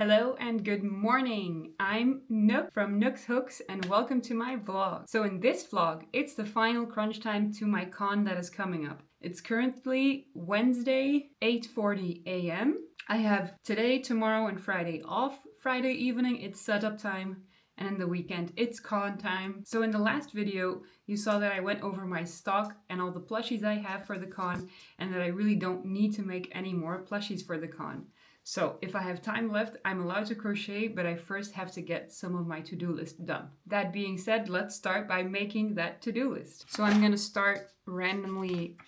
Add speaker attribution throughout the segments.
Speaker 1: Hello and good morning. I'm Nook from Nook's Hooks and welcome to my vlog. So in this vlog, it's the final crunch time to my con that is coming up. It's currently Wednesday, 8:40 a.m. I have today, tomorrow and Friday off. Friday evening, it's setup time. And in the weekend, it's con time. So in the last video, you saw that I went over my stock and all the plushies I have for the con and that I really don't need to make any more plushies for the con. So if I have time left, I'm allowed to crochet, but I first have to get some of my to-do list done. That being said, let's start by making that to-do list. So I'm gonna start randomly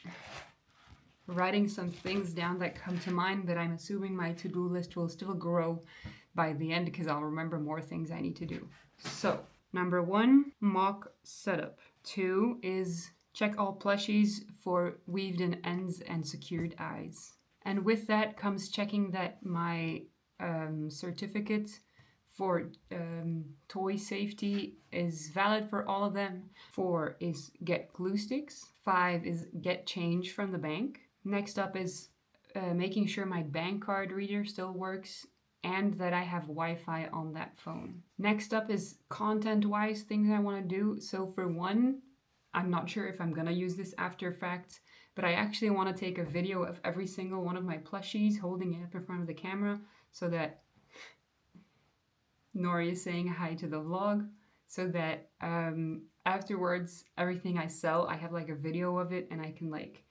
Speaker 1: writing some things down that come to mind that I'm assuming my to-do list will still grow by the end because I'll remember more things I need to do. So number 1, mock setup. 2 is check all plushies for weaved in ends and secured eyes. And with that comes checking that my certificate for toy safety is valid for all of them. 4 is get glue sticks. 5 is get change from the bank. Next up is making sure my bank card reader still works and that I have Wi-Fi on that phone. Next up is content-wise things I want to do. So for one, I'm not sure if I'm gonna use this after fact, but I actually want to take a video of every single one of my plushies holding it up in front of the camera so that Nori is saying hi to the vlog, so that afterwards everything I sell, I have like a video of it and I can like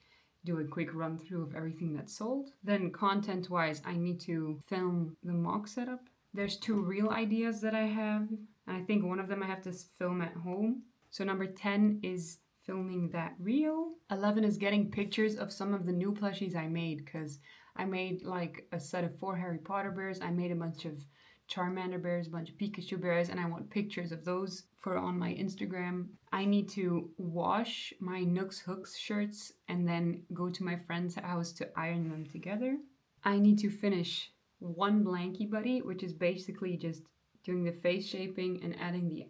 Speaker 1: do a quick run through of everything that's sold. Then content wise, I need to film the mock setup. There's 2 real ideas that I have, and I think one of them I have to film at home. So number 10 is filming that reel. 11 is getting pictures of some of the new plushies I made, because I made like a set of 4 Harry Potter bears. I made a bunch of Charmander bears, a bunch of Pikachu bears, and I want pictures of those for on my Instagram. I need to wash my Nook's Hooks shirts and then go to my friend's house to iron them together. I need to finish 1 blankie buddy, which is basically just doing the face shaping and adding the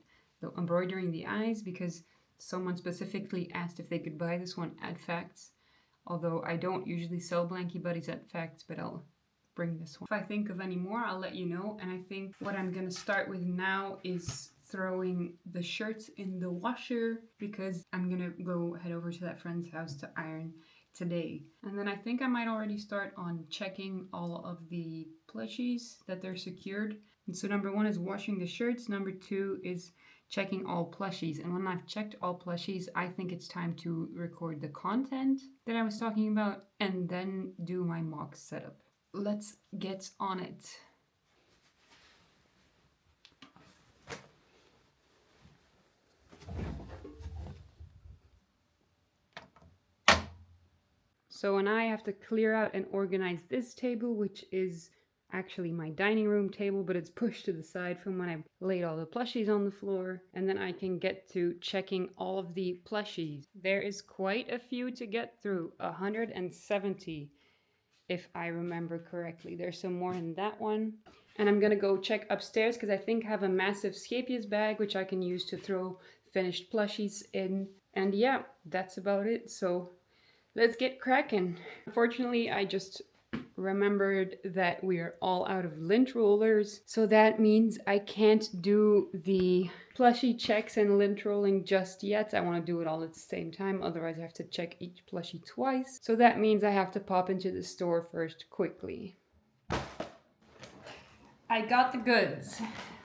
Speaker 1: embroidering the eyes, because someone specifically asked if they could buy this one at Facts. Although I don't usually sell blankie buddies at Facts, but I'll bring this one. If I think of any more, I'll let you know. And I think what I'm gonna start with now is throwing the shirts in the washer, because I'm gonna go head over to that friend's house to iron today. And then I think I might already start on checking all of the plushies that they're secured. And so number 1 is washing the shirts. Number 2 is checking all plushies. And when I've checked all plushies, I think it's time to record the content that I was talking about and then do my mock setup. Let's get on it. So when I have to clear out and organize this table, which is actually my dining room table, but it's pushed to the side from when I laid all the plushies on the floor, and then I can get to checking all of the plushies. There is quite a few to get through, 170 if I remember correctly. There's some more in that one. And I'm gonna go check upstairs because I think I have a massive Scapious bag which I can use to throw finished plushies in. And yeah, that's about it. So let's get cracking. Unfortunately, I just remembered that we are all out of lint rollers, so that means I can't do the plushie checks and lint rolling just yet. I want to do it all at the same time, otherwise I have to check each plushie twice. So that means I have to pop into the store first quickly. I got the goods.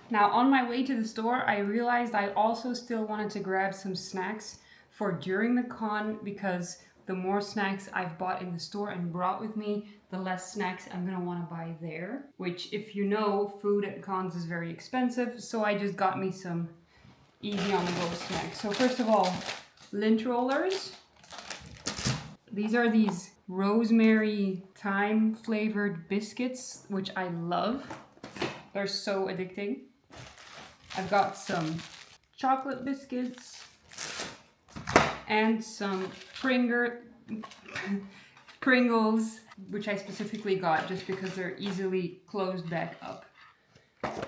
Speaker 1: Now on my way to the store, I realized I also still wanted to grab some snacks for during the con, because the more snacks I've bought in the store and brought with me, the less snacks I'm gonna wanna buy there. Which, if you know, food at cons is very expensive, so I just got me some easy on the go snacks. So first of all, lint rollers. These are these rosemary thyme flavored biscuits, which I love. They're so addicting. I've got some chocolate biscuits and some Pringles, which I specifically got just because they're easily closed back up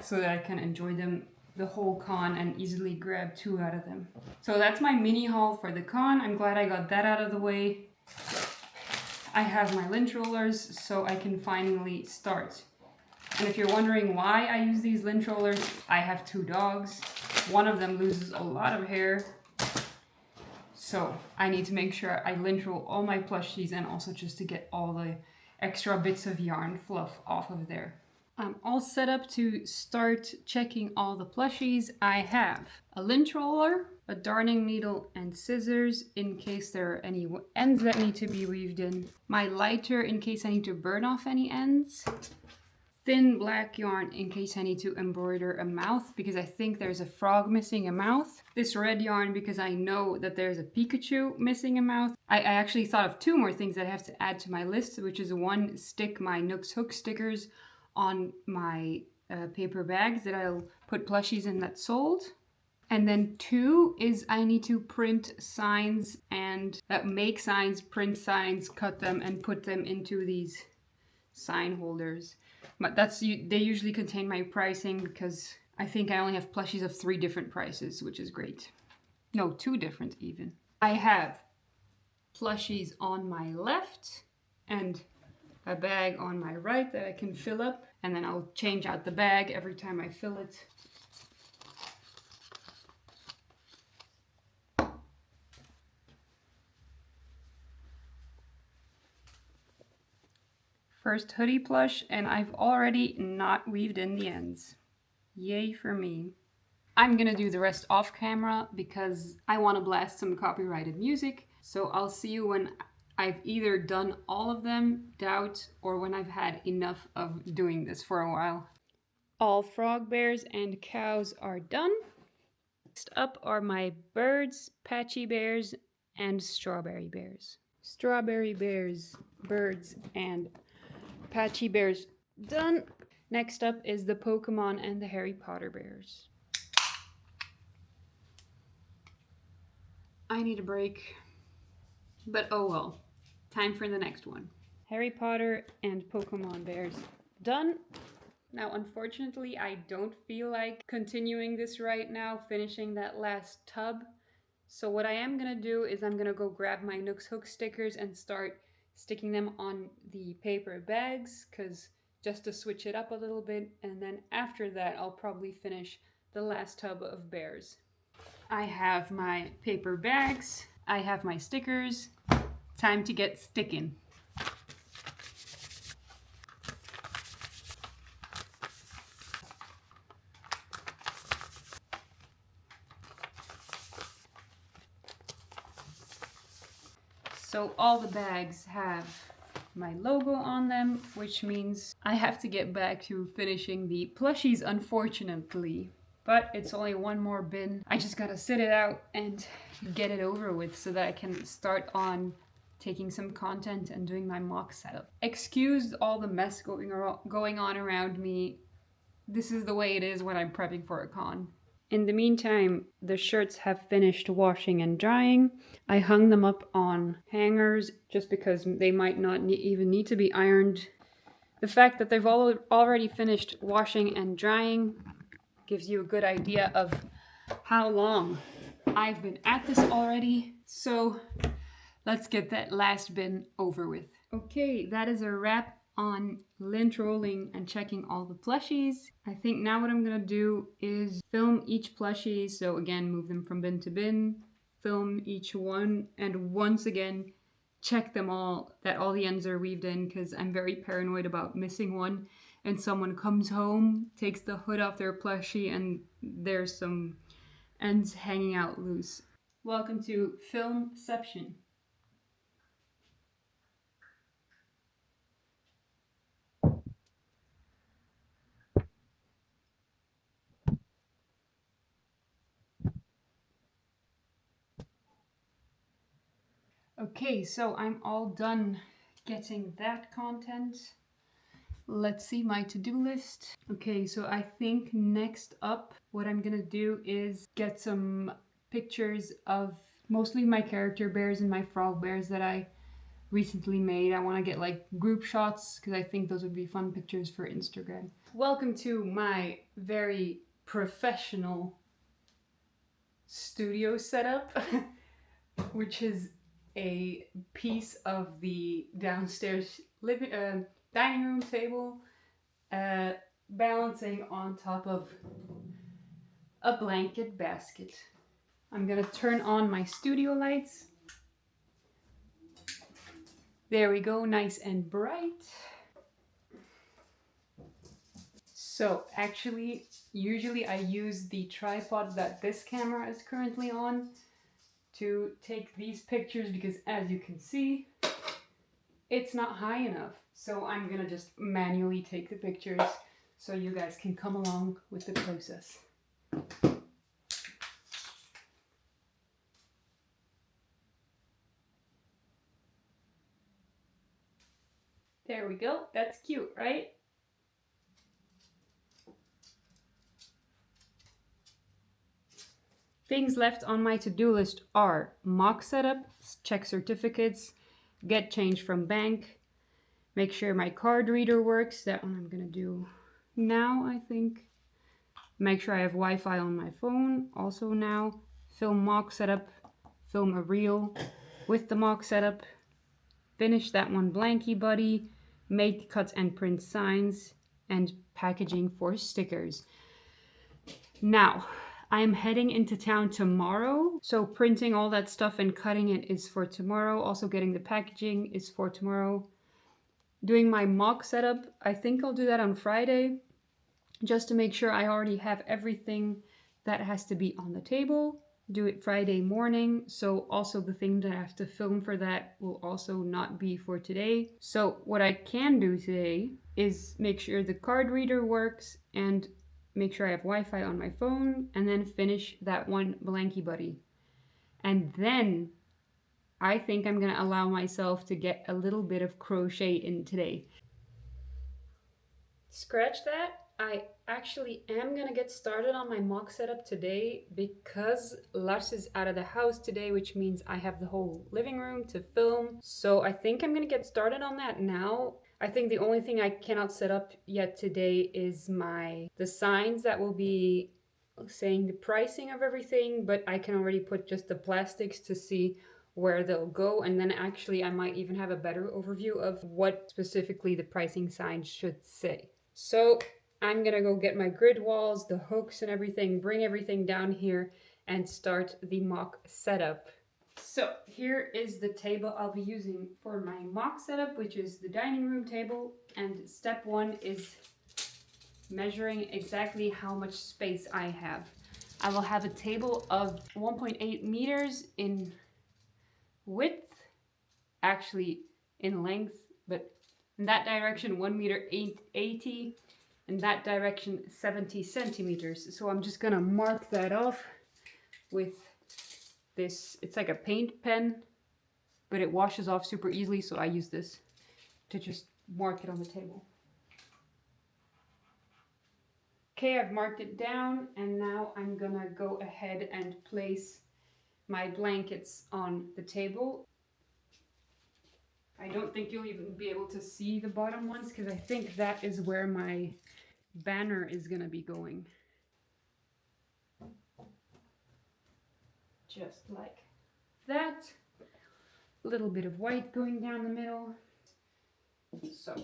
Speaker 1: so that I can enjoy them the whole con and easily grab 2 out of them. So that's my mini haul for the con. I'm glad I got that out of the way. I have my lint rollers, so I can finally start And if you're wondering why I use these lint rollers, I have 2 dogs. One of them loses a lot of hair. So I need to make sure I lint roll all my plushies and also just to get all the extra bits of yarn fluff off of there. I'm all set up to start checking all the plushies. I have a lint roller, a darning needle and scissors in case there are any ends that need to be weaved in, my lighter in case I need to burn off any ends, thin black yarn in case I need to embroider a mouth because I think there's a frog missing a mouth. This red yarn because I know that there's a Pikachu missing a mouth. I actually thought of 2 more things that I have to add to my list, which is 1, stick my Nooks Hook stickers on my paper bags that I'll put plushies in that sold. And then 2 is I need to print signs and make signs, print signs, cut them and put them into these sign holders. But they usually contain my pricing because I think I only have plushies of 3 different prices, which is great. No, 2 different even. I have plushies on my left and a bag on my right that I can fill up, and then I'll change out the bag every time I fill it. First hoodie plush, and I've already not weaved in the ends. Yay for me. I'm gonna do the rest off camera because I want to blast some copyrighted music. So I'll see you when I've either done all of them, doubt, or when I've had enough of doing this for a while. All frog bears and cows are done. Next up are my birds, patchy bears, and strawberry bears. Strawberry bears, birds, and patchy bears done. Next up is the Pokemon and the Harry Potter bears. I need a break, but oh well. Time for the next one. Harry Potter and Pokemon bears done. Now, unfortunately, I don't feel like continuing this right now, finishing that last tub. So what I am gonna do is I'm gonna go grab my Nooks Hook stickers and start sticking them on the paper bags, because just to switch it up a little bit, and then after that I'll probably finish the last tub of bears. I have my paper bags, I have my stickers, time to get sticking. So all the bags have my logo on them, which means I have to get back to finishing the plushies, unfortunately. But it's only 1 more bin. I just gotta sit it out and get it over with so that I can start on taking some content and doing my mock setup. Excuse all the mess going on around me. This is the way it is when I'm prepping for a con. In the meantime, the shirts have finished washing and drying. I hung them up on hangers just because they might not even need to be ironed. The fact that they've already finished washing and drying gives you a good idea of how long I've been at this already. So let's get that last bin over with. Okay, that is a wrap on lint rolling and checking all the plushies. I think now what I'm gonna do is film each plushie. So again, move them from bin to bin, film each one, and once again, check them all, that all the ends are weaved in, because I'm very paranoid about missing one and someone comes home, takes the hood off their plushie, and there's some ends hanging out loose. Welcome to Filmception. Okay, so I'm all done getting that content. Let's see my to-do list. Okay, so I think next up, what I'm gonna do is get some pictures of mostly my character bears and my frog bears that I recently made. I want to get like group shots because I think those would be fun pictures for Instagram. Welcome to my very professional studio setup, which is a piece of the downstairs dining room table, balancing on top of a blanket basket. I'm gonna turn on my studio lights. There we go, nice and bright. So actually, usually I use the tripod that this camera is currently on to take these pictures because as you can see, it's not high enough. So I'm gonna just manually take the pictures so you guys can come along with the process. There we go, that's cute, right? Things left on my to-do list are mock setup, check certificates, get change from bank, make sure my card reader works. That one I'm gonna do now, I think. Make sure I have Wi-Fi on my phone, also now. Film mock setup, film a reel with the mock setup. Finish that one blanky buddy, make cut and print signs, and packaging for stickers. Now, I'm heading into town tomorrow, so printing all that stuff and cutting it is for tomorrow. Also getting the packaging is for tomorrow. Doing my mock setup, I think I'll do that on Friday, just to make sure I already have everything that has to be on the table. Do it Friday morning, so also the thing that I have to film for that will also not be for today. So what I can do today is make sure the card reader works and make sure I have Wi-Fi on my phone, and then finish that one blanky buddy. And then I think I'm gonna allow myself to get a little bit of crochet in today. Scratch that. I actually am gonna get started on my mock setup today because Lars is out of the house today, which means I have the whole living room to film. So I think I'm gonna get started on that now. I think the only thing I cannot set up yet today is the signs that will be saying the pricing of everything, but I can already put just the plastics to see where they'll go, and then actually I might even have a better overview of what specifically the pricing sign should say. So I'm gonna go get my grid walls, the hooks and everything, bring everything down here and start the mock setup. So here is the table I'll be using for my mock setup, which is the dining room table. And step one is measuring exactly how much space I have. I will have a table of 1.8 meters in width, actually in length, but in that direction 1 meter 80, in that direction 70 centimeters. So I'm just gonna mark that off with this. It's like a paint pen, but it washes off super easily, so I use this to just mark it on the table. Okay, I've marked it down, and now I'm gonna go ahead and place my blankets on the table. I don't think you'll even be able to see the bottom ones because I think that is where my banner is gonna be going. Just like that. A little bit of white going down the middle. So.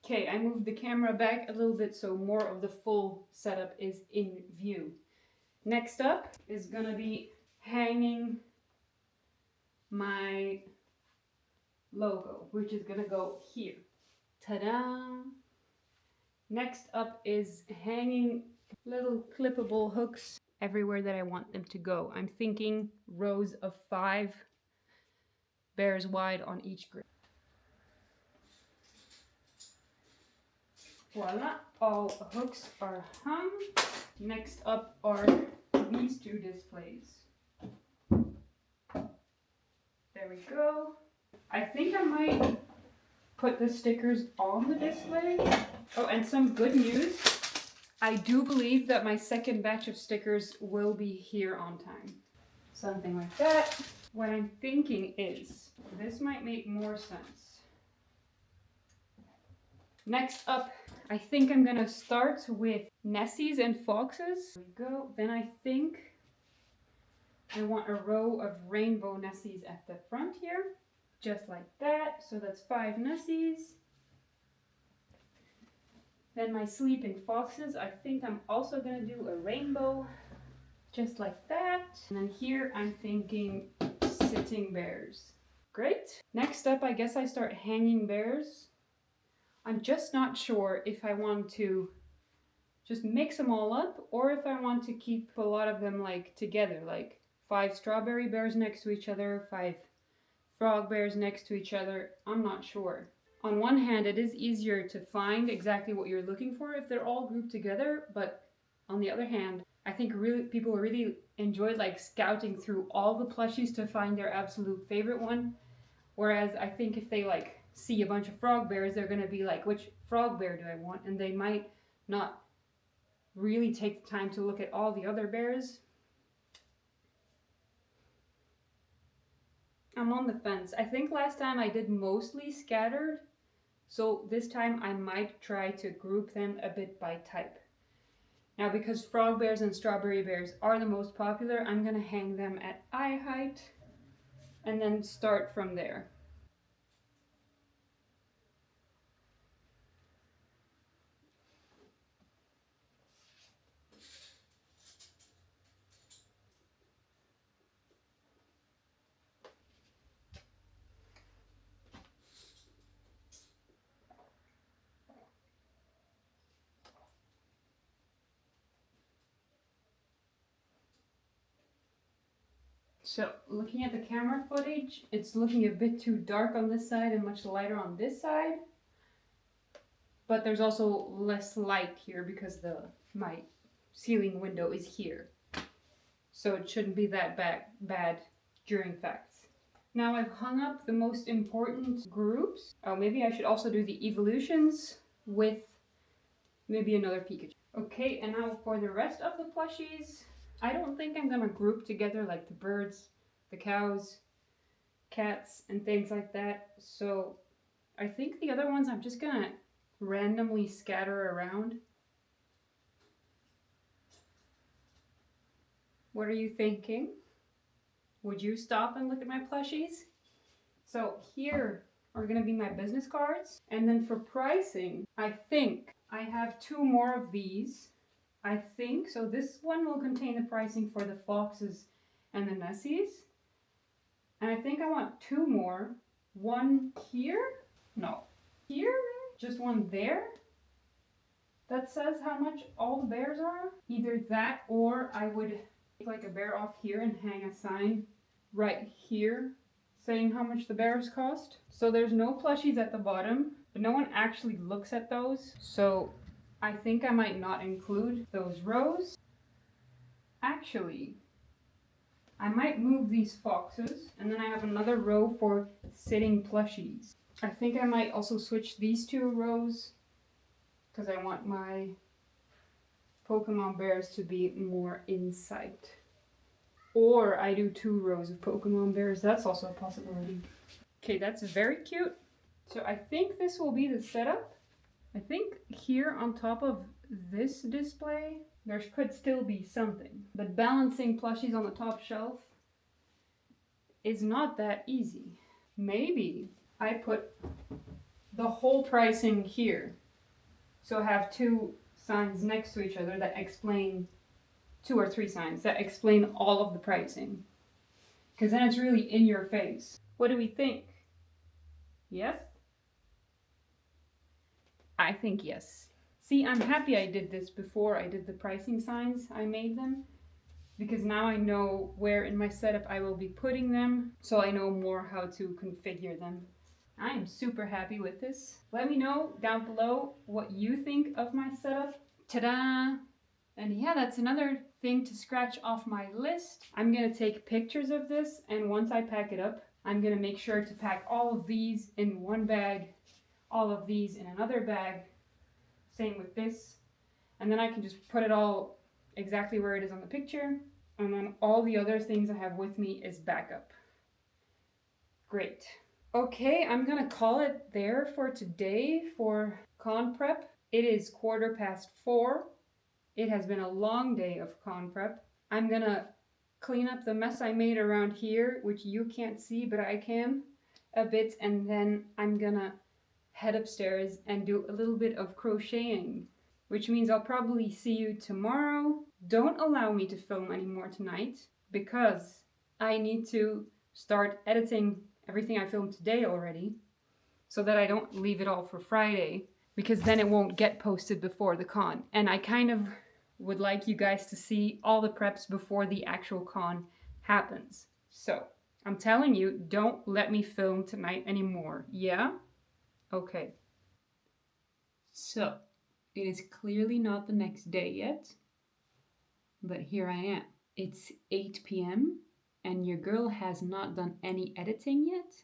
Speaker 1: Okay, I moved the camera back a little bit so more of the full setup is in view. Next up is gonna be hanging my logo, which is gonna go here. Ta-da! Next up is hanging little clippable hooks everywhere that I want them to go. I'm thinking rows of 5 bears wide on each grid. Voila, all hooks are hung. Next up are these 2 displays. There we go. I think I might put the stickers on the display. Oh, and some good news. I do believe that my second batch of stickers will be here on time. Something like that. What I'm thinking is, this might make more sense. Next up, I think I'm gonna start with Nessies and Foxes. There we go. Then I think I want a row of rainbow Nessies at the front here, just like that. So that's 5 Nessies. Then my sleeping foxes, I think I'm also going to do a rainbow, just like that. And then here I'm thinking sitting bears. Great. Next up, I guess I start hanging bears. I'm just not sure if I want to just mix them all up or if I want to keep a lot of them like together, like 5 strawberry bears next to each other, 5 frog bears next to each other. I'm not sure. On one hand, it is easier to find exactly what you're looking for if they're all grouped together, but on the other hand, I think people really enjoy like scouting through all the plushies to find their absolute favorite one. Whereas I think if they like see a bunch of frog bears, they're gonna be like, which frog bear do I want? And they might not really take the time to look at all the other bears. I'm on the fence. I think last time I did mostly scattered, so this time I might try to group them a bit by type. Now because frog bears and strawberry bears are the most popular, I'm gonna hang them at eye height and then start from there. So looking at the camera footage, it's looking a bit too dark on this side and much lighter on this side. But there's also less light here because my ceiling window is here. So it shouldn't be that bad during facts. Now I've hung up the most important groups. Oh, maybe I should also do the evolutions with maybe another Pikachu. Okay, and now for the rest of the plushies, I don't think I'm gonna group together like the birds, the cows, cats, and things like that. So I think the other ones I'm just gonna randomly scatter around. What are you thinking? Would you stop and look at my plushies? So here are gonna be my business cards. And then for pricing, I think I have 2 more of these. I think, so this one will contain the pricing for the foxes and the Nessies. And I think I want 2 more. One here? No. Here? Just one there? That says how much all the bears are. Either that or I would take like a bear off here and hang a sign right here saying how much the bears cost. So there's no plushies at the bottom, but no one actually looks at those. So I think I might not include those rows. Actually, I might move these foxes and then I have another row for sitting plushies. I think I might also switch these 2 rows because I want my Pokemon bears to be more in sight. Or I do 2 rows of Pokemon bears, that's also a possibility. Okay, that's very cute. So I think this will be the setup. I think here on top of this display, there could still be something. But balancing plushies on the top shelf is not that easy. Maybe I put the whole pricing here. So I have 2 signs next to each other that explain, 2 or 3 signs that explain all of the pricing. Because then it's really in your face. What do we think? Yes? I think yes. See, I'm happy I did this before I did the pricing signs. I made them because now I know where in my setup I will be putting them, so I know more how to configure them. I am super happy with this. Let me know down below what you think of my setup. Ta-da! And yeah, that's another thing to scratch off my list. I'm gonna take pictures of this, and once I pack it up, I'm gonna make sure to pack all of these in one bag, all of these in another bag. Same with this. And then I can just put it all exactly where it is on the picture. And then all the other things I have with me is backup. Great. Okay, I'm gonna call it there for today for con prep. It is 4:15. It has been a long day of con prep. I'm gonna clean up the mess I made around here, which you can't see, but I can a bit, and then I'm gonna head upstairs and do a little bit of crocheting, which means I'll probably see you tomorrow. Don't allow me to film anymore tonight because I need to start editing everything I filmed today already so that I don't leave it all for Friday, because then it won't get posted before the con. And I kind of would like you guys to see all the preps before the actual con happens. So I'm telling you, don't let me film tonight anymore. Yeah? Okay. So it is clearly not the next day yet, but here I am. It's 8 p.m. and your girl has not done any editing yet.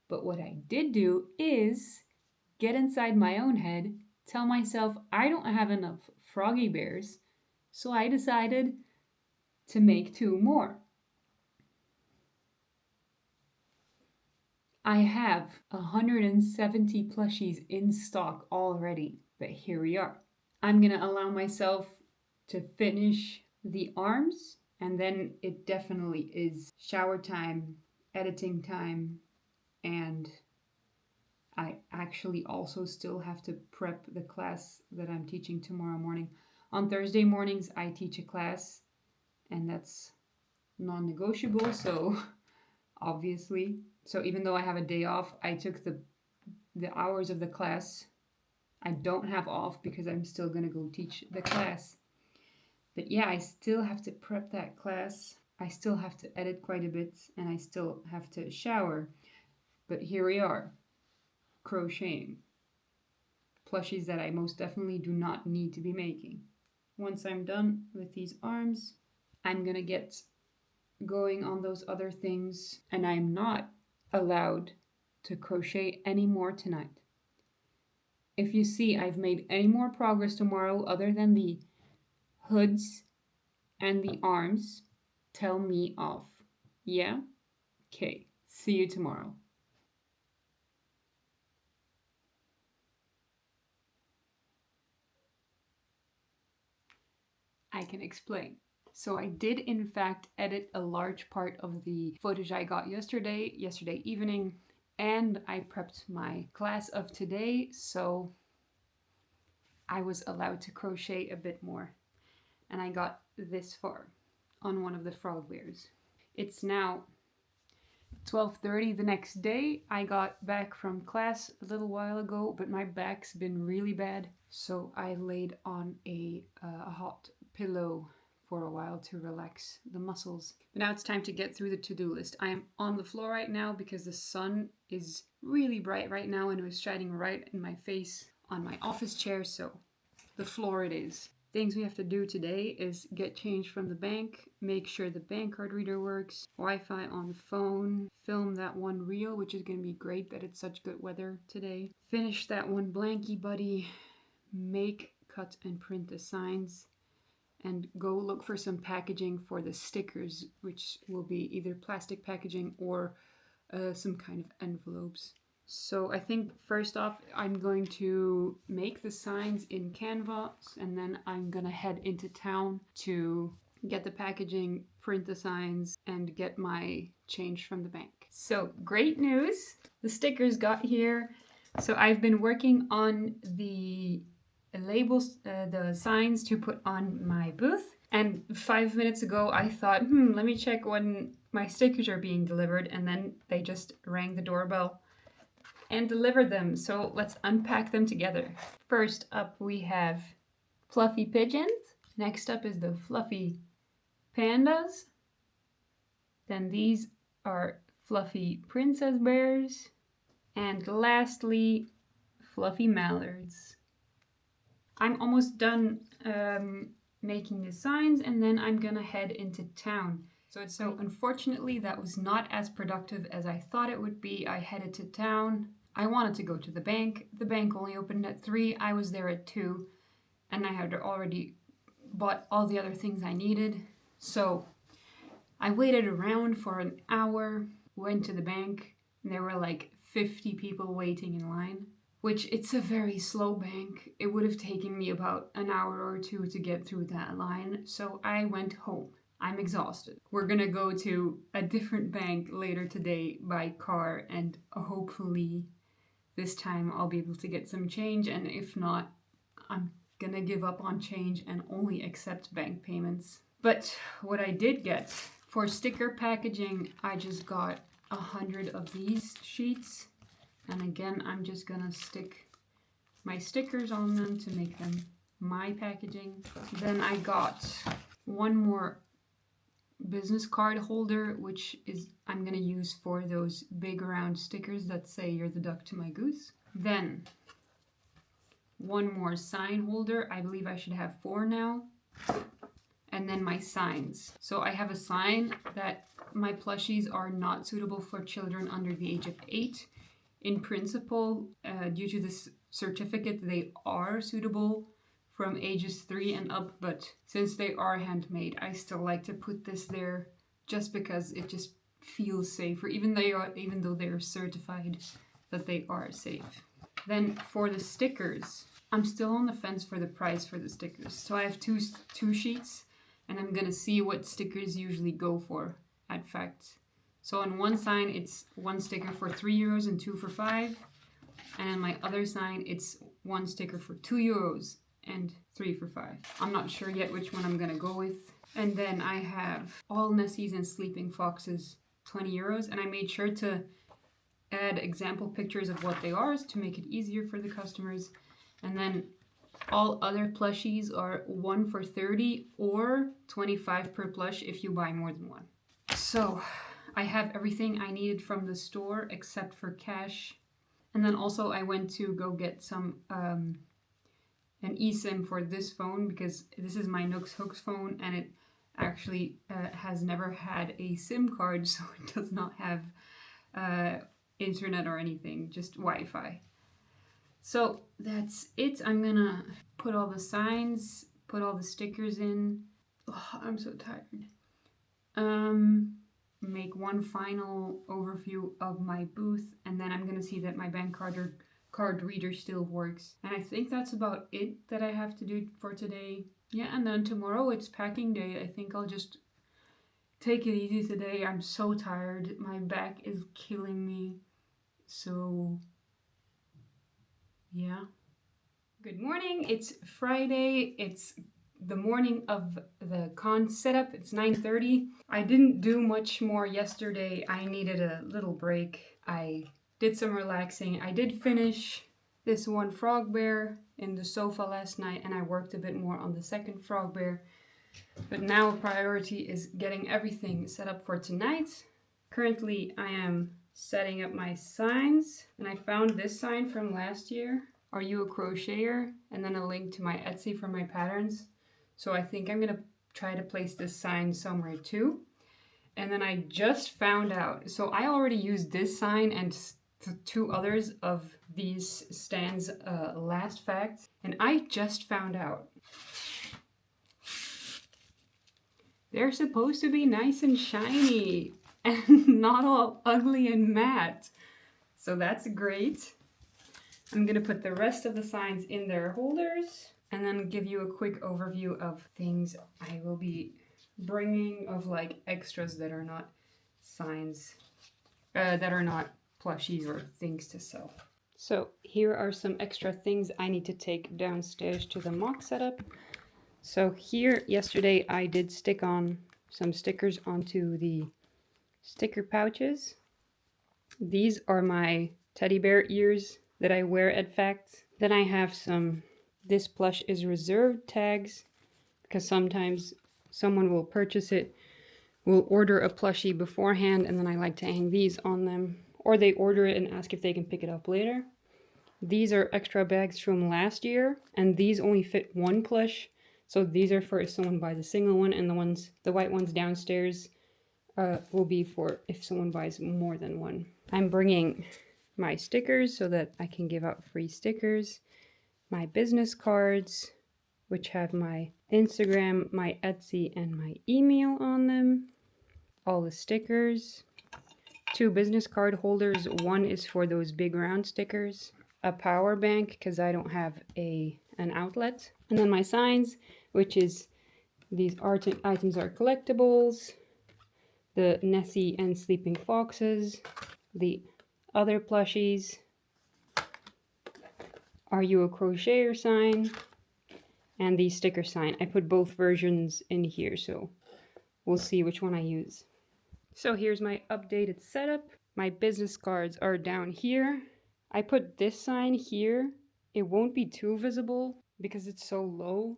Speaker 1: But what I did do is get inside my own head, tell myself I don't have enough froggy bears, so I decided to make 2 more. I have 170 plushies in stock already, but here we are. I'm gonna allow myself to finish the arms, and then it definitely is shower time, editing time, and I actually also still have to prep the class that I'm teaching tomorrow morning. On Thursday mornings, I teach a class, and that's non-negotiable, so obviously. So even though I have a day off, I took the hours of the class. I don't have off because I'm still going to go teach the class. But yeah, I still have to prep that class. I still have to edit quite a bit, and I still have to shower. But here we are, crocheting. Plushies that I most definitely do not need to be making. Once I'm done with these arms, I'm gonna get going on those other things, and I'm not allowed to crochet anymore tonight. If you see I've made any more progress tomorrow other than the hoods and the arms, tell me off. Yeah? Okay. See you tomorrow. I can explain. So I did in fact edit a large part of the footage I got yesterday evening, and I prepped my class of today, so I was allowed to crochet a bit more. And I got this far on one of the frog bears. It's now 12:30 the next day. I got back from class a little while ago, but my back's been really bad, so I laid on a hot pillow for a while to relax the muscles. But now it's time to get through the to-do list. I am on the floor right now because the sun is really bright right now and it was shining right in my face on my office chair, so the floor it is. Things we have to do today is get change from the bank, make sure the bank card reader works, Wi-Fi on the phone, film that one reel, which is going to be great that it's such good weather today, finish that one blankie buddy, make, cut and print the signs, and go look for some packaging for the stickers, which will be either plastic packaging or some kind of envelopes. So I think first off, I'm going to make the signs in Canva, and then I'm gonna head into town to get the packaging, print the signs, and get my change from the bank. So great news! The stickers got here. So I've been working on the labels, the signs to put on my booth. And 5 minutes ago, I thought, let me check when my stickers are being delivered. And then they just rang the doorbell and delivered them. So let's unpack them together. First up, we have fluffy pigeons. Next up is the fluffy pandas. Then these are fluffy princess bears. And lastly, fluffy mallards. I'm almost done making the signs, and then I'm gonna head into town. So unfortunately, that was not as productive as I thought it would be. I headed to town. I wanted to go to the bank. The bank only opened at 3. I was there at 2, and I had already bought all the other things I needed. So I waited around for an hour, went to the bank, and there were like 50 people waiting in line, which it's a very slow bank. It would have taken me about an hour or 2 to get through that line, so I went home. I'm exhausted. We're gonna go to a different bank later today by car, and hopefully this time I'll be able to get some change, and if not, I'm gonna give up on change and only accept bank payments. But what I did get for sticker packaging, I just got 100 of these sheets, and again I'm just gonna stick my stickers on them to make them my packaging. Then I got one more business card holder, which is I'm gonna use for those big round stickers that say "You're the duck to my goose." Then one more sign holder. I believe I should have 4 now. And then my signs. So I have a sign that my plushies are not suitable for children under the age of 8. In principle, due to this certificate, they are suitable from ages 3 and up, but since they are handmade, I still like to put this there just because it just feels safer, even though they are certified that they are safe. Then for the stickers, I'm still on the fence for the price for the stickers. So I have two sheets, and I'm gonna see what stickers usually go for at Fact. So on one sign, it's 1 sticker for €3 and 2 for 5. And on my other sign, it's 1 sticker for €2 and 3 for 5. I'm not sure yet which one I'm gonna go with. And then I have all Nessies and Sleeping Foxes, €20, and I made sure to add example pictures of what they are to make it easier for the customers. And then all other plushies are 1 for 30 or 25 per plush if you buy more than 1. So I have everything I needed from the store except for cash. And then also I went to go get some an eSIM for this phone, because this is my Nooks Hooks phone and it actually has never had a SIM card, so it does not have internet or anything, just Wi-Fi. So that's it. I'm gonna put all the signs, put all the stickers in. Oh, I'm so tired. Make one final overview of my booth, and then I'm gonna see that my bank card reader still works. And I think that's about it that I have to do for today. Yeah, and then tomorrow it's packing day. I think I'll just take it easy today. I'm so tired. My back is killing me. So yeah. Good morning. It's Friday. It's the morning of the con setup. It's 9:30. I didn't do much more yesterday. I needed a little break. I did some relaxing. I did finish this one frog bear in the sofa last night, and I worked a bit more on the second frog bear. But now priority is getting everything set up for tonight. Currently I am setting up my signs, and I found this sign from last year. Are you a crocheter? And then a link to my Etsy for my patterns. So I think I'm gonna try to place this sign somewhere too. And then I just found out, so I already used this sign and 2 others of these stands last Fact, and I just found out they're supposed to be nice and shiny and not all ugly and matte. So that's great. I'm gonna put the rest of the signs in their holders and then give you a quick overview of things I will be bringing, of like extras that are not signs, that are not plushies or things to sell. So here are some extra things I need to take downstairs to the mock setup. So here, yesterday I did stick on some stickers onto the sticker pouches. These are my teddy bear ears that I wear at Fact. Then I have some "This plush is reserved" tags, because sometimes someone will purchase it, will order a plushie beforehand, and then I like to hang these on them. Or they order it and ask if they can pick it up later. These are extra bags from last year, and these only fit 1 plush. So these are for if someone buys a single one, and the white ones downstairs will be for if someone buys more than 1. I'm bringing my stickers so that I can give out free stickers, my business cards, which have my Instagram, my Etsy, and my email on them, all the stickers, 2 business card holders. One is for those big round stickers, a power bank because I don't have an outlet, and then my signs, which is These items are collectibles. The Nessie and Sleeping Foxes. The other plushies. Are you a crocheter sign? And the sticker sign. I put both versions in here, so we'll see which one I use. So here's my updated setup. My business cards are down here. I put this sign here. It won't be too visible because it's so low,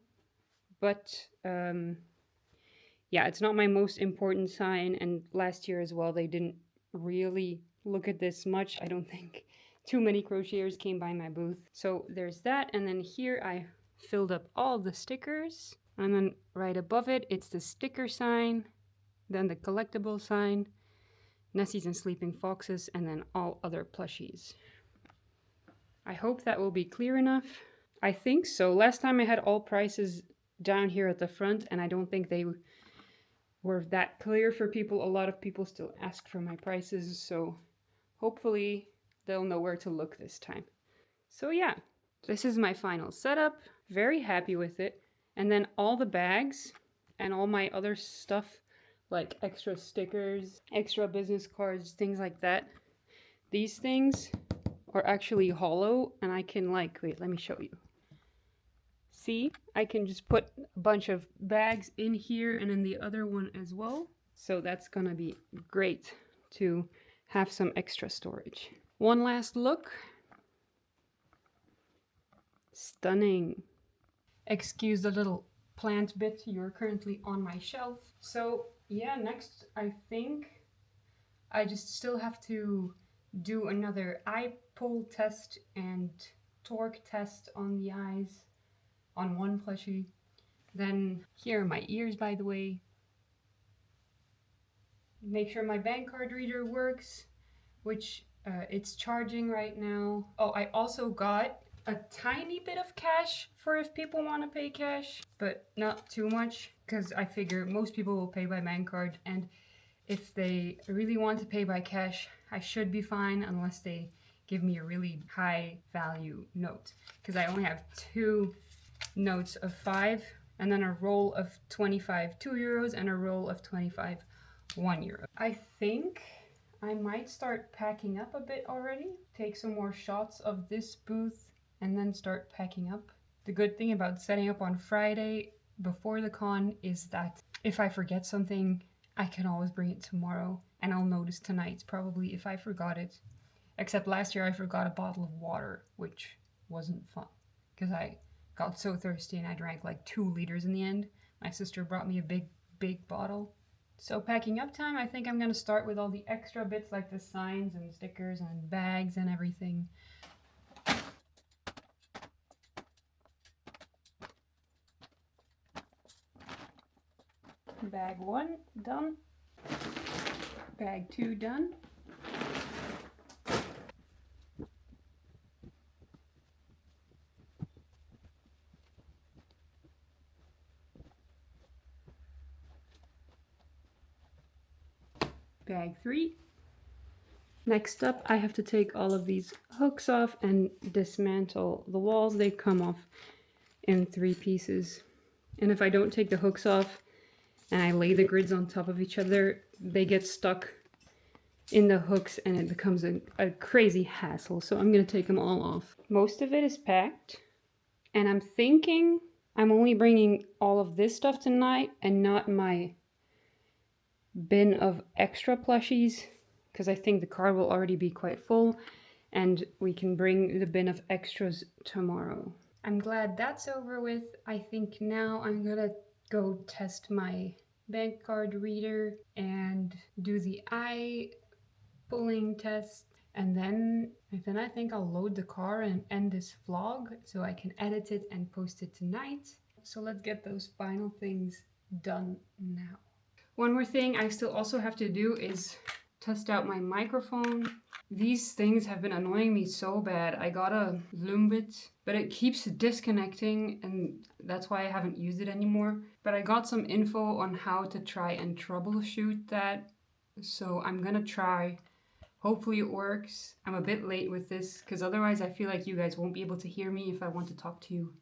Speaker 1: but yeah, it's not my most important sign, and last year as well, they didn't really look at this much. I don't think too many crocheters came by my booth. So there's that, and then here I filled up all the stickers, and then right above it, it's the sticker sign, then the collectible sign, Nessies and Sleeping Foxes, and then all other plushies. I hope that will be clear enough. I think so. Last time I had all prices down here at the front, and I don't think they were that clear for people. A lot of people still ask for my prices, so hopefully they'll know where to look this time. So yeah, this is my final setup. Very happy with it. And then all the bags and all my other stuff, like extra stickers, extra business cards, things like that. These things are actually hollow, and I can wait, let me show you. See, I can just put a bunch of bags in here and in the other one as well. So that's gonna be great to have some extra storage. One last look. Stunning. Excuse the little plant bit, you're currently on my shelf. So yeah, next I think I just still have to do another eye pull test and torque test on the eyes on one plushie. Then here are my ears, by the way. Make sure my bank card reader works, which it's charging right now. Oh, I also got a tiny bit of cash for if people want to pay cash, but not too much, because I figure most people will pay by bank card, and if they really want to pay by cash, I should be fine unless they give me a really high value note, because I only have 2 notes of 5 and then a roll of 25 €2 and a roll of 25 €1. I think I might start packing up a bit already, take some more shots of this booth and then start packing up. The good thing about setting up on Friday before the con is that if I forget something, I can always bring it tomorrow, and I'll notice tonight probably if I forgot it. Except last year I forgot a bottle of water, which wasn't fun because I got so thirsty and I drank like 2 liters in the end. My sister brought me a big bottle. So packing up time, I think I'm gonna start with all the extra bits like the signs and stickers and bags and everything. Bag 1 done. Bag 2 done. Bag 3. Next up, I have to take all of these hooks off and dismantle the walls. They come off in 3 pieces. And if I don't take the hooks off and I lay the grids on top of each other, they get stuck in the hooks and it becomes a crazy hassle. So I'm going to take them all off. Most of it is packed. And I'm thinking I'm only bringing all of this stuff tonight and not my bin of extra plushies, because I think the car will already be quite full and we can bring the bin of extras tomorrow. I'm glad that's over with. I think now I'm gonna go test my bank card reader and do the eye pulling test, and then I think I'll load the car and end this vlog so I can edit it and post it tonight. So let's get those final things done now. One more thing I still also have to do is test out my microphone. These things have been annoying me so bad. I got a Lumbit, but it keeps disconnecting and that's why I haven't used it anymore. But I got some info on how to try and troubleshoot that. So I'm gonna try. Hopefully it works. I'm a bit late with this because otherwise I feel like you guys won't be able to hear me if I want to talk to you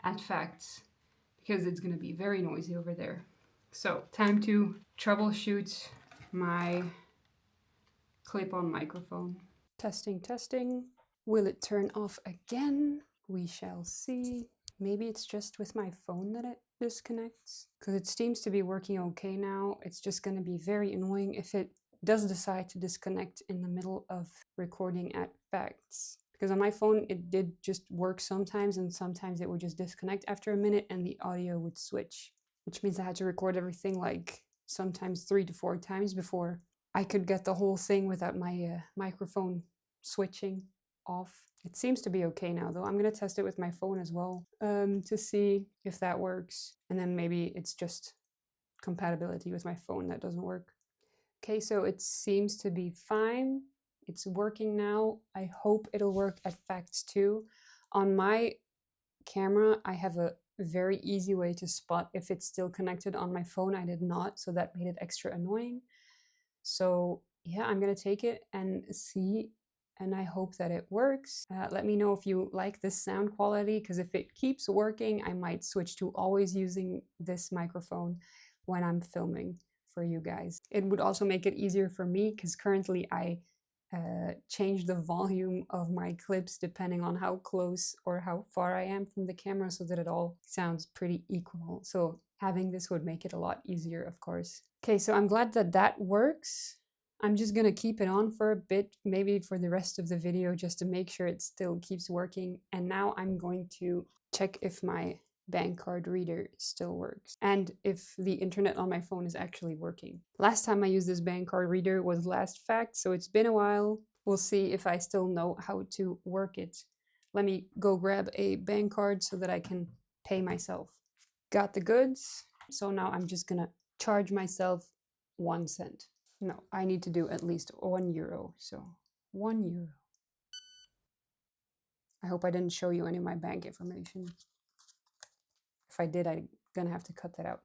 Speaker 1: at facts. because it's gonna be very noisy over there. So time to troubleshoot my clip-on microphone. Testing, testing. Will it turn off again? We shall see. Maybe it's just with my phone that it disconnects, because it seems to be working okay now. It's just going to be very annoying if it does decide to disconnect in the middle of recording at facts. Because on my phone, it did just work sometimes, and sometimes it would just disconnect after a minute and the audio would switch, which means I had to record everything like sometimes 3 to 4 times before I could get the whole thing without my microphone switching off. It seems to be okay now though. I'm gonna test it with my phone as well to see if that works. And then maybe it's just compatibility with my phone that doesn't work. Okay, so it seems to be fine. It's working now. I hope it'll work at facts too. On my camera, I have a very easy way to spot if it's still connected. On my phone, I did not, so that made it extra annoying. So yeah, I'm gonna take it and see, and I hope that it works. Let me know if you like this sound quality, because if it keeps working, I might switch to always using this microphone when I'm filming for you guys. It would also make it easier for me, because currently I change the volume of my clips depending on how close or how far I am from the camera, so that it all sounds pretty equal. So having this would make it a lot easier, of course. Okay, so I'm glad that that works. I'm just gonna keep it on for a bit, maybe for the rest of the video, just to make sure it still keeps working. And now I'm going to check if my bank card reader still works and if the internet on my phone is actually working. Last time I used this bank card reader was last fact, so it's been a while. We'll see if I still know how to work it. Let me go grab a bank card so that I can pay myself. Got the goods, so now I'm just gonna charge myself 1 cent. No, I need to do at least €1, so €1. I hope I didn't show you any of my bank information. If I did, I'm gonna have to cut that out.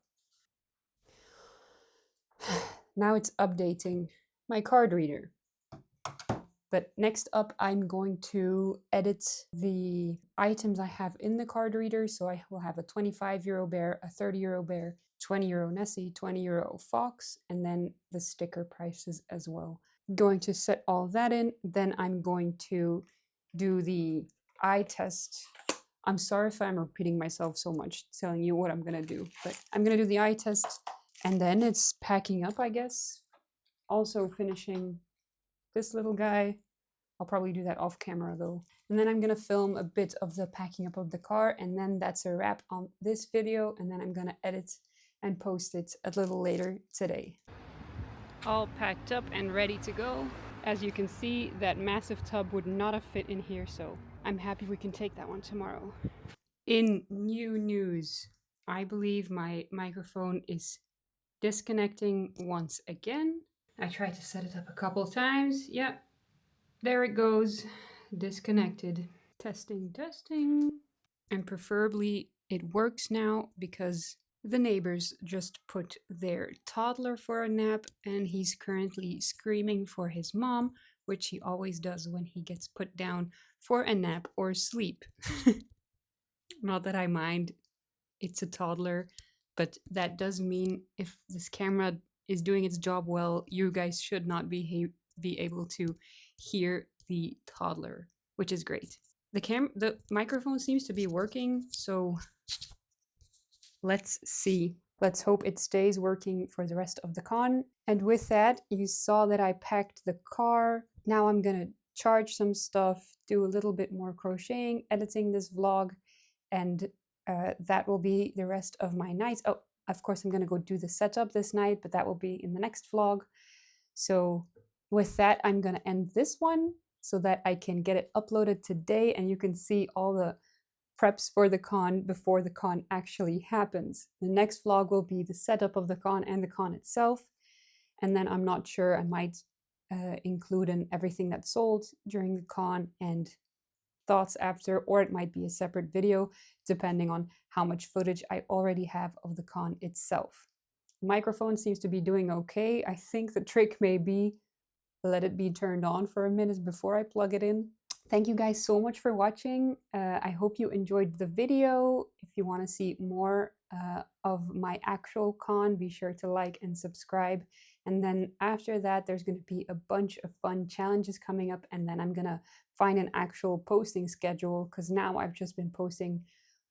Speaker 1: Now it's updating my card reader. But next up, I'm going to edit the items I have in the card reader. So I will have a €25 bear, a €30 bear, €20 Nessie, €20 Fox, and then the sticker prices as well. Going to set all that in. Then I'm going to do the eye test. I'm sorry if I'm repeating myself so much, telling you what I'm gonna do, but I'm gonna do the eye test, and then it's packing up, I guess. Also finishing this little guy. I'll probably do that off camera though. And then I'm gonna film a bit of the packing up of the car, and then that's a wrap on this video, and then I'm gonna edit and post it a little later today. All packed up and ready to go. As you can see, that massive tub would not have fit in here, so I'm happy we can take that one tomorrow. In new news, I believe my microphone is disconnecting once again. I tried to set it up a couple times. Yep, there it goes, disconnected. Testing, testing. And preferably it works now, because the neighbors just put their toddler for a nap, and he's currently screaming for his mom, which he always does when he gets put down for a nap or sleep. Not that I mind, it's a toddler, but that does mean if this camera is doing its job well, you guys should not be able to hear the toddler, which is great. The microphone seems to be working, so let's see. Let's hope it stays working for the rest of the con. And with that, you saw that I packed the car. Now I'm gonna charge some stuff, do a little bit more crocheting, editing this vlog, and that will be the rest of my night. Oh, of course, I'm gonna go do the setup this night, but that will be in the next vlog. So with that, I'm gonna end this one so that I can get it uploaded today, and you can see all the preps for the con before the con actually happens. The next vlog will be the setup of the con and the con itself. And then I'm not sure, I might include in everything that sold during the con and thoughts after, or it might be a separate video depending on how much footage I already have of the con itself. The microphone seems to be doing okay. I think the trick may be let it be turned on for a minute before I plug it in. Thank you guys so much for watching. I hope you enjoyed the video. If you want to see more of my actual con, be sure to like and subscribe. And then after that, there's going to be a bunch of fun challenges coming up, and then I'm going to find an actual posting schedule, because now I've just been posting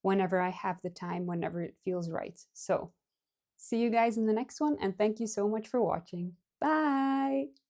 Speaker 1: whenever I have the time, whenever it feels right. So see you guys in the next one, and thank you so much for watching. Bye!